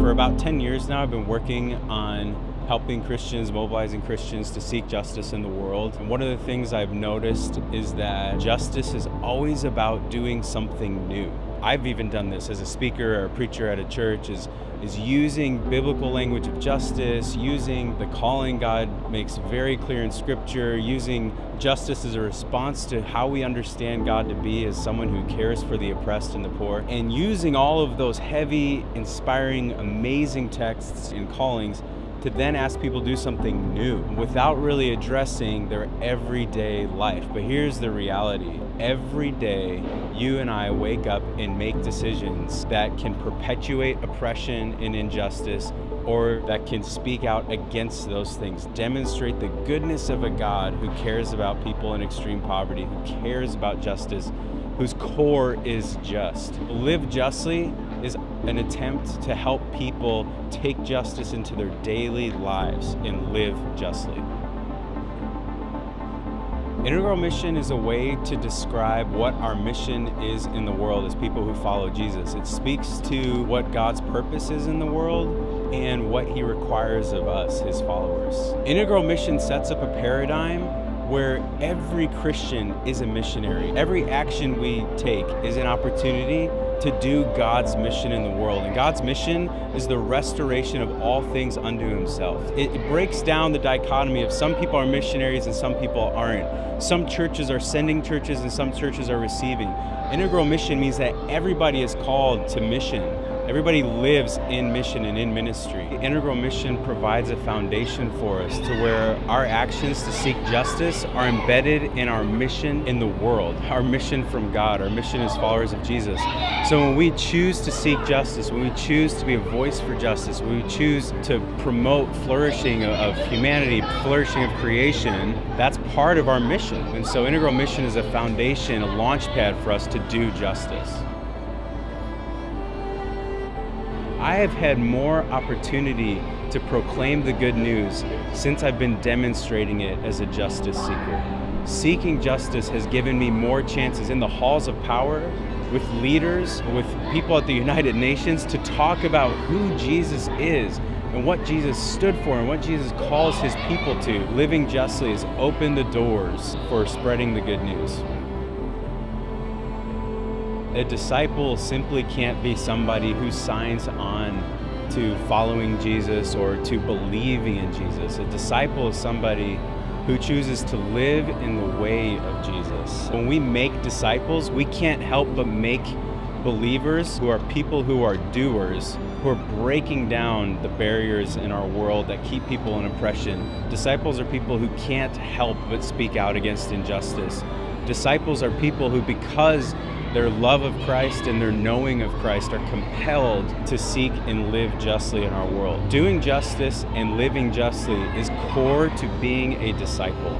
For about 10 years now, I've been working on helping Christians, mobilizing Christians to seek justice in the world. And one of the things I've noticed is that justice is always about doing something new. I've even done this as a speaker or a preacher at a church, is using biblical language of justice, using the calling God makes very clear in Scripture, using justice as a response to how we understand God to be as someone who cares for the oppressed and the poor, and using all of those heavy, inspiring, amazing texts and callings to then ask people to do something new without really addressing their everyday life. But here's the reality. Every day, you and I wake up and make decisions that can perpetuate oppression and injustice, or that can speak out against those things, demonstrate the goodness of a God who cares about people in extreme poverty, who cares about justice, whose core is just. Live Justly is an attempt to help people take justice into their daily lives and live justly. Integral mission is a way to describe what our mission is in the world as people who follow Jesus. It speaks to what God's purpose is in the world and what He requires of us, His followers. Integral mission sets up a paradigm where every Christian is a missionary. Every action we take is an opportunity to do God's mission in the world. And God's mission is the restoration of all things unto Himself. It breaks down the dichotomy of some people are missionaries and some people aren't. Some churches are sending churches and some churches are receiving. Integral mission means that everybody is called to mission. Everybody lives in mission and in ministry. Integral mission provides a foundation for us to where our actions to seek justice are embedded in our mission in the world, our mission from God, our mission as followers of Jesus. So when we choose to seek justice, when we choose to be a voice for justice, when we choose to promote flourishing of humanity, flourishing of creation, that's part of our mission. And so integral mission is a foundation, a launch pad for us to do justice. I have had more opportunity to proclaim the good news since I've been demonstrating it as a justice seeker. Seeking justice has given me more chances in the halls of power, with leaders, with people at the United Nations, to talk about who Jesus is and what Jesus stood for and what Jesus calls His people to. Living justly has opened the doors for spreading the good news. A disciple simply can't be somebody who signs on to following Jesus or to believing in Jesus. A disciple is somebody who chooses to live in the way of Jesus. When we make disciples, we can't help but make believers who are people who are doers, who are breaking down the barriers in our world that keep people in oppression. Disciples are people who can't help but speak out against injustice. Disciples are people who, because their love of Christ and their knowing of Christ, are compelled to seek and live justly in our world. Doing justice and living justly is core to being a disciple.